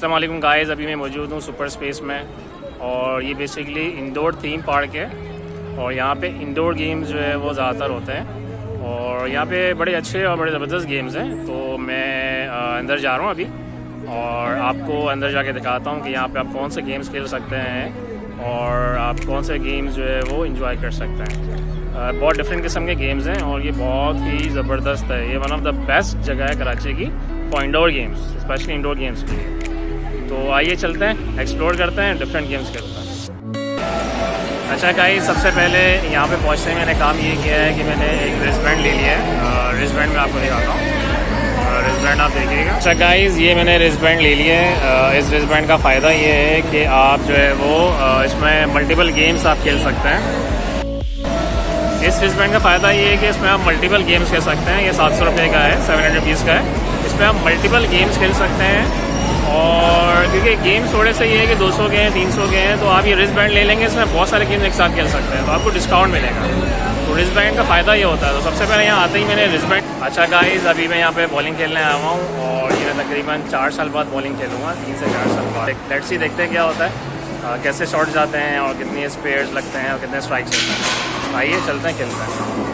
अस्सलाम वालेकुम गाइस, अभी मैं मौजूद हूँ सुपरस्पेस में और ये बेसिकली इंडोर थीम पार्क है और यहाँ पे इंडोर गेम्स जो है वो ज़्यादातर होते हैं और यहाँ पे बड़े अच्छे और बड़े ज़बरदस्त गेम्स हैं। तो मैं अंदर जा रहा हूँ अभी और आपको अंदर जाके दिखाता हूँ कि यहाँ पे आप कौन से गेम्स खेल सकते हैं और आप कौन से गेम्स जो है वो इंजॉय कर सकते हैं। बहुत डिफरेंट किस्म के गेम्स हैं और ये बहुत ही ज़बरदस्त है। ये वन ऑफ द बेस्ट जगह है कराची की for indoor games, specially indoor games के लिए। तो आइए चलते हैं, एक्सप्लोर करते हैं, डिफरेंट गेम्स खेलते हैं। अच्छा गाइस, सबसे पहले यहाँ पे पहुँचते मैंने काम ये किया है कि मैंने एक रिस्टबैंड ले लिया है। रिस्टबैंड में आपको दिखाता हूँ, रिस्टबैंड आप देखिएगा। अच्छा गाइस, ये मैंने रिस्टबैंड ले लिया है। इस रिस्टबैंड का फ़ायदा ये है कि आप जो है वो इसमें मल्टीपल गेम्स आप खेल सकते हैं। इस रिस्टबैंड का फ़ायदा ये है कि इसमें आप मल्टीपल गेम्स खेल सकते हैं। ये 700 रुपये का है, 700 रुपीज़ का है। इसमें आप मल्टीपल गेम्स खेल सकते हैं और क्योंकि गेम्स थोड़े से ये है कि 200 के हैं, 300 के हैं, तो आप ये रिस्ट बैंड ले लेंगे, इसमें बहुत सारे गेम्स एक साथ खेल सकते हैं, तो आपको डिस्काउंट मिलेगा। तो रिस्ट बैंड का फ़ायदा ये होता है। तो सबसे पहले यहाँ आते ही मैंने रिस्ट बैंड। अच्छा गाइस, अभी मैं यहाँ पे बॉलिंग खेलने आया हूँ और ये मैं तकरीबन 4 साल बाद बॉलिंग खेलूँगा, 3 से 4 साल बाद। लेट्स सी, देखते हैं क्या होता है, कैसे शॉट जाते हैं और कितनी स्पेयर्स लगते हैं और कितने स्ट्राइक्स होते हैं। आइए चलते हैं, खेलते हैं।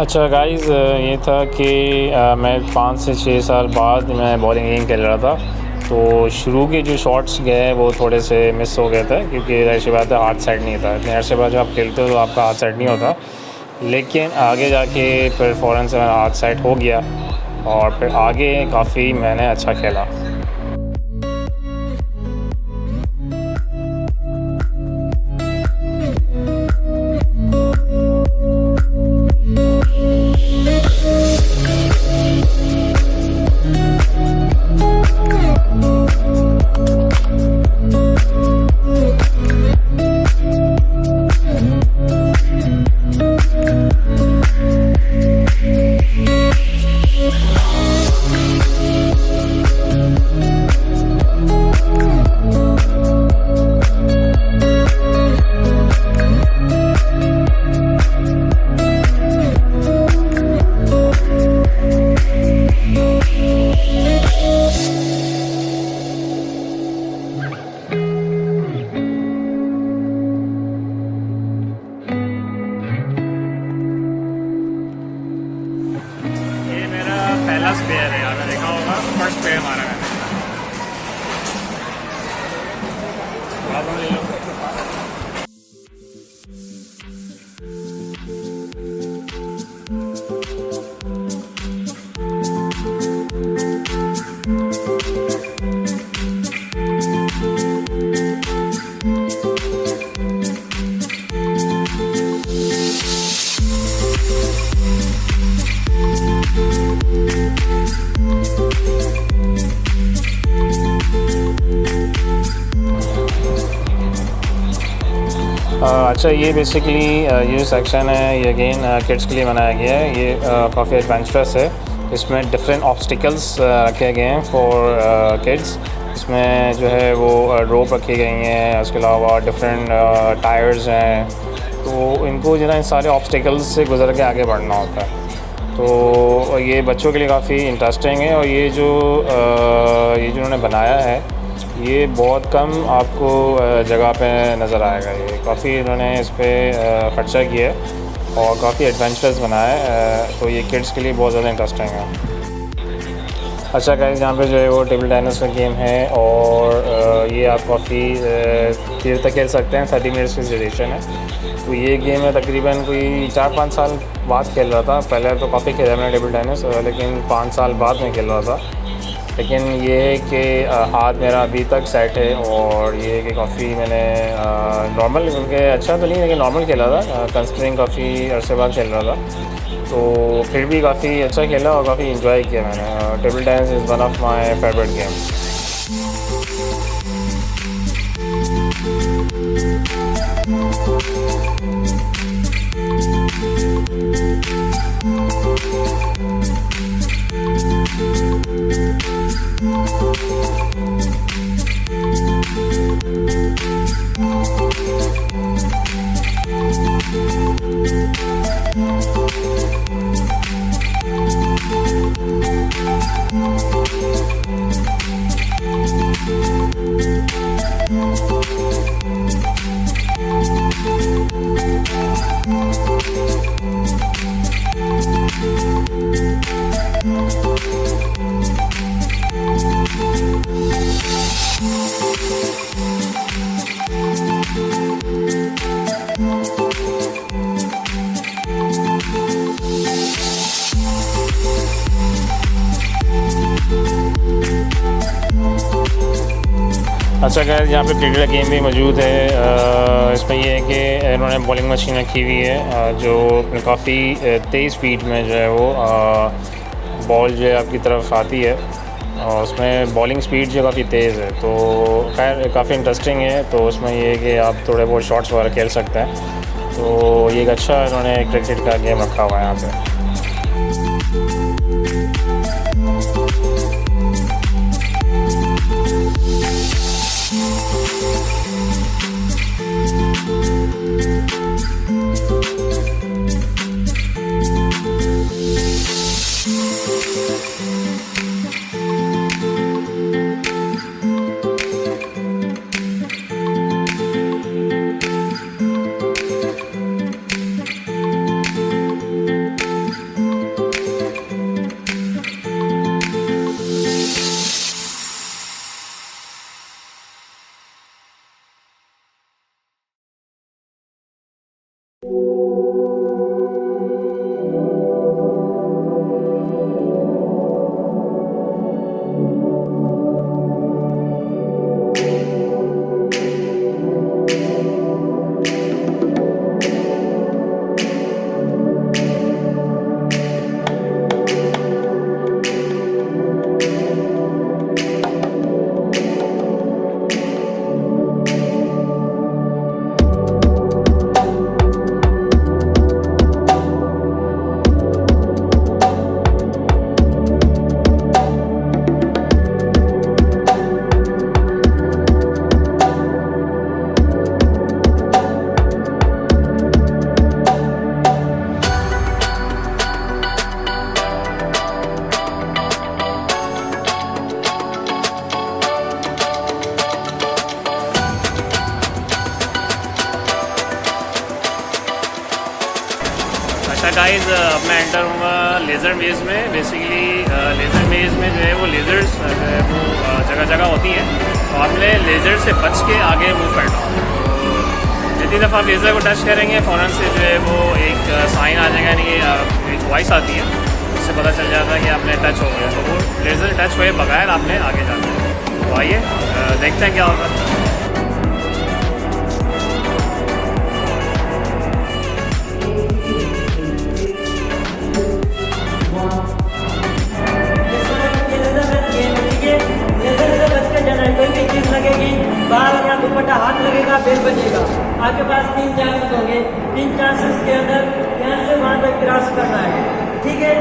अच्छा गाइस, ये था कि मैं 5 से 6 साल बाद मैं बॉलिंग गेम खेल रहा था। तो शुरू के जो शॉट्स गए वो थोड़े से मिस हो गए थे क्योंकि ऐसी बात है, हाथ सेट नहीं था। इतने अर्से बाद जब आप खेलते हो तो आपका हाथ सेट नहीं होता, लेकिन आगे जाके फिर फ़ौरन से मेरा हाथ सेट हो गया और फिर आगे काफ़ी मैंने अच्छा खेला। पहला स्पेयर है, आपने देखा होगा, फर्स्ट स्पेयर मारा मैंने। ले लो। अच्छा, ये बेसिकली ये सेक्शन है, ये अगेन किड्स के लिए बनाया गया है। ये काफ़ी एडवेंचरस है। इसमें डिफरेंट ऑब्स्टिकल्स रखे गए हैं फॉर किड्स। इसमें जो है वो रोप रखी गई हैं, उसके अलावा डिफरेंट टायर्स हैं। तो इनको जो है इन सारे ऑब्स्टिकल्स से गुजर के आगे बढ़ना होता है। तो ये बच्चों के लिए काफ़ी इंटरेस्टिंग है और ये जो उन्होंने बनाया है ये बहुत कम आपको जगह पे नज़र आएगा। ये काफ़ी इन्होंने इस पर ख़र्चा किया है और काफ़ी एडवेंचरस बनाया है, तो ये किड्स के लिए बहुत ज़्यादा इंटरेस्टिंग है। अच्छा गाइस, यहाँ पे जो है वो टेबल टेनिस का गेम है और ये आप काफ़ी देर तक खेल सकते हैं। 30 मिनट्स की ड्यूरेशन है। तो ये गेम है तकरीबन कोई 4-5 साल बाद खेल रहा था। पहले तो काफ़ी खेला मैंने टेबल टेनिस, लेकिन 5 साल बाद में खेल रहा था। लेकिन ये है कि हाथ मेरा अभी तक सेट है और ये है कि काफ़ी मैंने नॉर्मल, क्योंकि अच्छा तो नहीं लेकिन नॉर्मल खेला था, कंसिडरिंग काफ़ी अरसे बाद खेल रहा था। तो फिर भी काफ़ी अच्छा खेला और काफ़ी इन्जॉय किया मैंने। Table tennis is one of my favourite game. अच्छा गाइस, यहाँ पे क्रिकेट गेम भी मौजूद है। इसमें ये है कि इन्होंने बॉलिंग मशीन रखी हुई है जो काफ़ी तेज़ स्पीड में जो है वो बॉल जो है आपकी तरफ आती है और उसमें बॉलिंग स्पीड जो काफ़ी तेज़ है। तो खैर काफ़ी इंटरेस्टिंग है। तो उसमें ये है कि आप थोड़े बहुत शॉट्स वगैरह खेल सकते हैं। तो ये एक अच्छा इन्होंने क्रिकेट का गेम रखा हुआ है यहाँ पे। गाइस, अब मैं एंटर हूँगा लेज़र मेज़ में। बेसिकली लेज़र मेज़ में जो है वो लेज़र्स जो है वो जगह जगह होती हैं। तो आपने लेज़र से बच के आगे मूव करना हो। जितनी दफ़ा आप लेज़र को टच करेंगे फ़ौरन से जो है वो एक साइन आ जाएगा, यानी एक वॉइस आती है, उससे पता चल जाता है कि आपने टच हो गया। तो वो लेज़र टच हुए बगैर आपने आगे जाना है। तो आइए देखते हैं क्या होगा। बाल या दुपट्टा हाथ लगेगा, बेल बजेगा। आपके पास 3 चांसेस होंगे। 3 चांसेस के अंदर यहाँ से वहाँ तक क्रॉस करना है। ठीक है,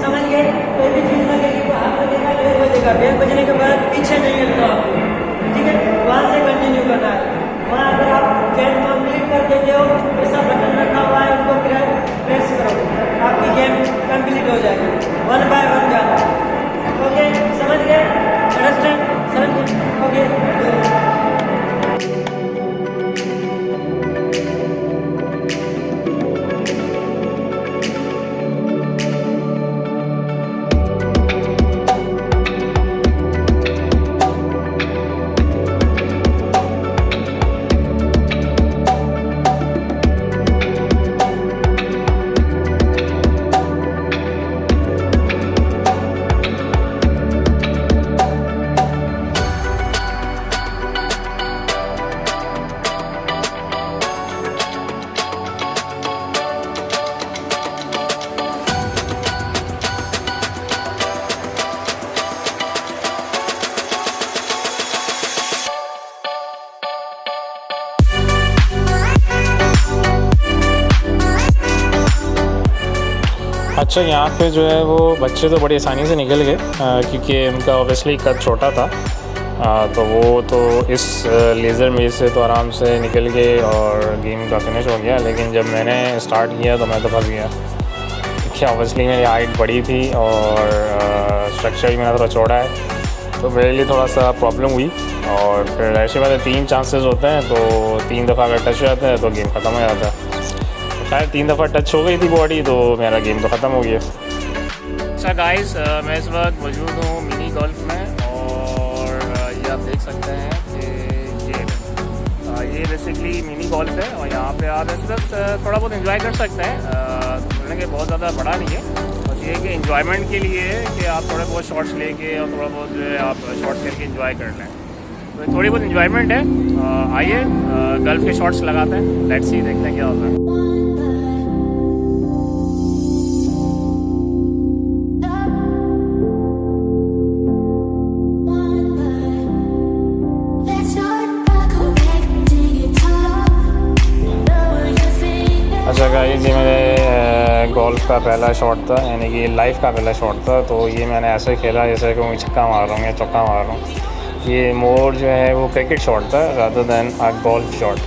समझ गए? कोई भी चीज लगेगी तो हाथ लगेगा, बेल बजेगा। बेल बजने के बाद पीछे नहीं हटना आपको। ठीक है, वहाँ से कंटिन्यू करना है। वहाँ अगर आप गेम कंप्लीट कर देते हो, ऐसा बटन रखा हुआ है, उनको प्रेस करो, आपकी गेम कंप्लीट हो जाएगी। 1 बाय 1 जाना। ओके, समझ गए? अंडरस्टैंड? समझ गए? ओके। अच्छा, यहाँ पे जो है वो बच्चे तो बड़ी आसानी से निकल गए क्योंकि उनका ऑब्वियसली कद छोटा था। तो वो तो इस लेज़र मेज़ से तो आराम से निकल गए और गेम का फिनिश हो गया। लेकिन जब मैंने स्टार्ट किया तो मैं तो फंस गया क्योंकि ऑब्वियसली मेरी हाइट बड़ी थी और स्ट्रक्चर भी मेरा थोड़ा चौड़ा है, तो मेरे लिए थोड़ा सा प्रॉब्लम हुई। और फिर ऐसे बात है, 3 चांसेस होते हैं, तो 3 दफ़ा अगर टच हो जाता है तो गेम ख़त्म हो जाता है। शायद 3 दफ़ा टच हो गई थी बॉडी, तो मेरा गेम तो ख़त्म हो गया। अच्छा गाइस, मैं इस वक्त मौजूद हूँ मिनी गोल्फ में और आप देख सकते हैं कि ये बेसिकली मिनी गोल्फ है और यहाँ पे आप ऐसे बस थोड़ा बहुत एंजॉय कर सकते हैं। बोलने के बहुत ज़्यादा बड़ा नहीं है, बस ये कि एंजॉयमेंट के लिए है कि आप थोड़े बहुत शॉट्स लेके और थोड़ा बहुत जो है आप शॉट्स करके एंजॉय कर लें। तो थोड़ी बहुत एंजॉयमेंट है। आइए गल्फ के शॉट्स लगाते हैं, लेट्स सी, देखते हैं क्या होता है। अच्छा गाइस, ये मेरे गोल्फ का पहला शॉट था, यानी कि लाइफ का पहला शॉट था। तो ये मैंने ऐसे खेला जैसे कि मैं छक्का मार रहा हूँ या चौका मार रहा हूँ। ये मोर जो है वो क्रिकेट शॉट था रादर दैन अ गोल्फ शॉट।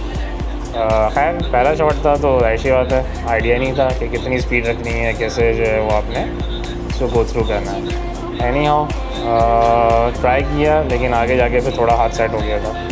खैर पहला शॉट था तो ऐसी बात है, आइडिया नहीं था कि कितनी स्पीड रखनी है, कैसे जो है वो आपने इसको गो थ्रू करना है। एनी हाउ ट्राई किया, लेकिन आगे जाके फिर थोड़ा हाथ सेट हो गया था।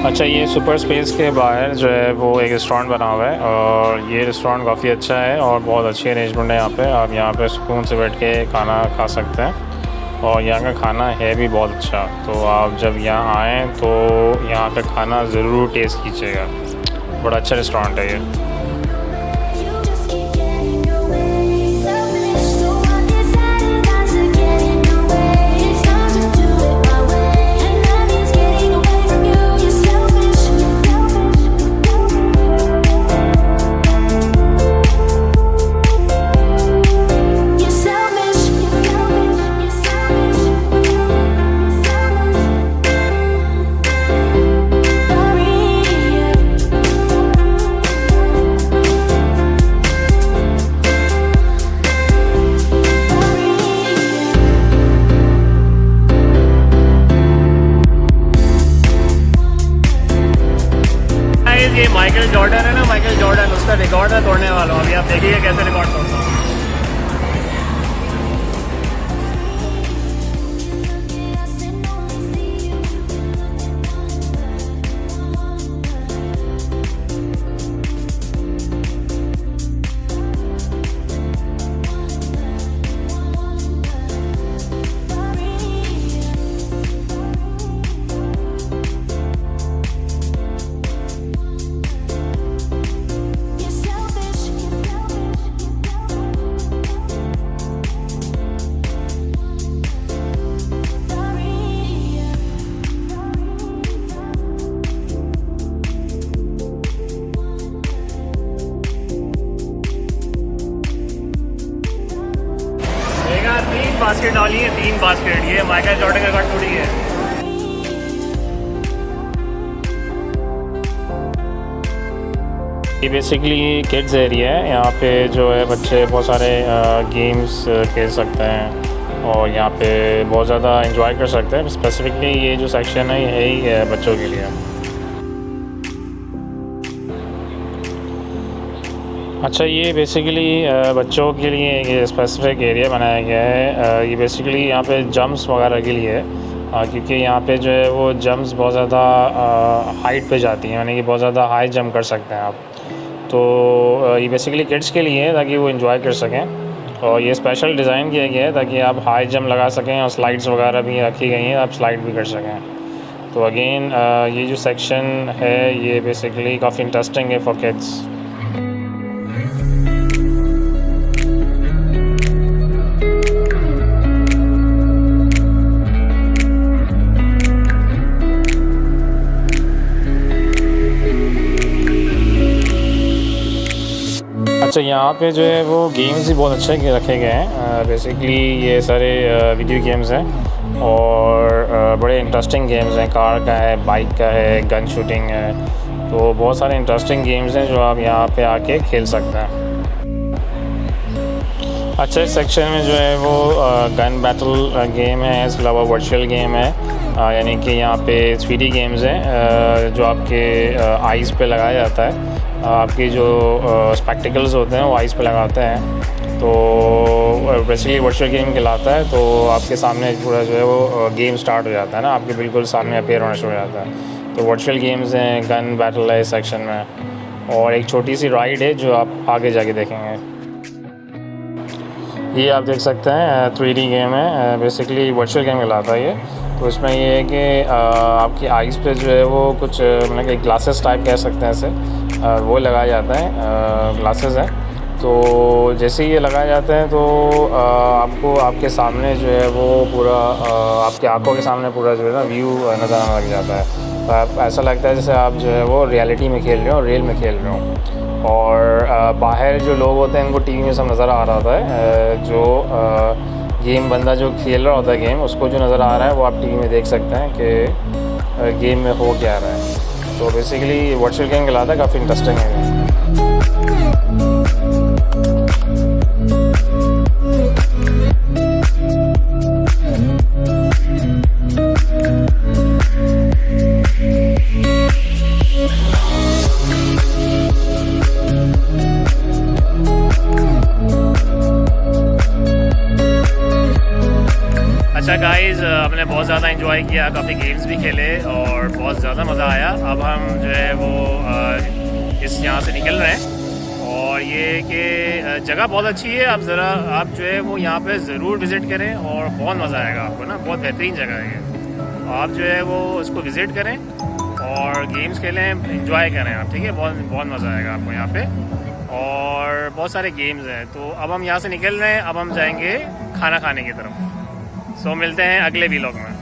अच्छा, ये सुपर स्पेस के बाहर जो है वो एक रेस्टोरेंट बना हुआ है और ये रेस्टोरेंट काफ़ी अच्छा है और बहुत अच्छी अरेंजमेंट है यहाँ पे। आप यहाँ पे सुकून से बैठ के खाना खा सकते हैं और यहाँ का खाना है भी बहुत अच्छा। तो आप जब यहाँ आएँ तो यहाँ पे खाना ज़रूर टेस्ट कीजिएगा, बड़ा अच्छा रेस्टोरेंट है ये। ये माइकल जॉर्डन है ना, माइकल जॉर्डन, उसका रिकॉर्ड है तोड़ने वाला हूँ। अभी आप देखिए कैसे रिकॉर्ड तोड़ता हूँ। बास्केट डाली है, 3 बास्केट। ये माइकल जॉर्डन का रिकॉर्ड टूटी है। ये बेसिकली किड्स एरिया है। यहाँ पे जो है बच्चे बहुत सारे गेम्स खेल सकते हैं और यहाँ पे बहुत ज़्यादा एंजॉय कर सकते हैं। स्पेसिफिकली ये जो सेक्शन है यही बच्चों के लिए। अच्छा, ये बेसिकली बच्चों के लिए ये स्पेसिफिक एरिया बनाया गया है। ये बेसिकली यहाँ पे जंप्स वगैरह के लिए है, क्योंकि यहाँ पे जो है वो जंप्स बहुत ज़्यादा हाइट पे जाती हैं, यानी कि बहुत ज़्यादा हाई जंप कर सकते हैं आप। तो ये बेसिकली किड्स के लिए है ताकि वो एंजॉय कर सकें और ये स्पेशल डिज़ाइन किया गया है ताकि आप हाई जंप लगा सकें और स्लाइड्स वगैरह भी रखी गई हैं, आप स्लाइड भी कर सकें। तो अगेन ये जो सेक्शन है ये बेसिकली काफ़ी इंटरेस्टिंग है फॉर किड्स। अच्छा, यहाँ पे जो है वो गेम्स भी बहुत अच्छे रखे गए हैं। बेसिकली ये सारे वीडियो गेम्स हैं और बड़े इंटरेस्टिंग गेम्स हैं। कार का है, बाइक का है, गन शूटिंग है, तो बहुत सारे इंटरेस्टिंग गेम्स हैं जो आप यहाँ पे आके खेल सकते हैं। अच्छा, इस सेक्शन में जो है वो गन बैटल गेम है, इसके अलावा वर्चुअल गेम है, यानी कि यहाँ पे 3D गेम्स हैं जो आपके आइज़ पे लगाया जाता है। आपकी जो स्पेक्टिकल्स होते हैं वो आइज़ पे लगाते हैं, तो बेसिकली वर्चुअल गेम कहलाता है। तो आपके सामने पूरा जो है वो गेम स्टार्ट हो जाता है ना, आपके बिल्कुल सामने अपीयर होना शुरू हो जाता है। तो वर्चुअल गेम्स हैं, गन बैटल है इस सेक्शन में, और एक छोटी सी राइड है जो आप आगे जाके देखेंगे। ये आप देख सकते हैं 3D गेम है, बेसिकली वर्चुअल गेम कहलाता है ये। तो इसमें ये है कि आपकी आइज़ पे जो है वो कुछ मतलब कि ग्लासेस टाइप कह सकते हैं ऐसे, वो लगाया जाता है, ग्लासेस हैं। तो जैसे ही ये लगाए जाते हैं तो आपको आपके सामने जो है वो पूरा आपकी आंखों के सामने पूरा जो है ना व्यू नज़र आने लग जाता है। तो आप ऐसा लगता है जैसे आप जो है वो रियलिटी में खेल रहे हो, रियल में खेल रहे हो। और बाहर जो लोग होते हैं उनको टीवी में सब नज़र आ रहा होता है, जो गेम बंदा जो खेल रहा होता है गेम, उसको जो नज़र आ रहा है वो आप टीवी में देख सकते हैं कि गेम में हो क्या रहा है। तो बेसिकली वर्चुअल गेम कहलाता है, काफ़ी इंटरेस्टिंग है। अच्छा गाइस, हमने बहुत ज़्यादा एंजॉय किया, काफ़ी गेम्स भी खेले और बहुत ज़्यादा मज़ा आया। अब हम जो है वो इस यहाँ से निकल रहे हैं, और ये कि जगह बहुत अच्छी है। आप जो है वो यहाँ पे ज़रूर विज़िट करें और बहुत मज़ा आएगा आपको ना, बहुत बेहतरीन जगह है ये। आप जो है वो इसको विज़िट करें और गेम्स खेलें, एंजॉय करें आप, ठीक है। बहुत बहुत मज़ा आएगा आपको यहाँ पे, और बहुत सारे गेम्स हैं। तो अब हम यहाँ से निकल रहे हैं, अब हम जाएंगे खाना खाने की तरफ। सो मिलते हैं अगले व्लॉग में।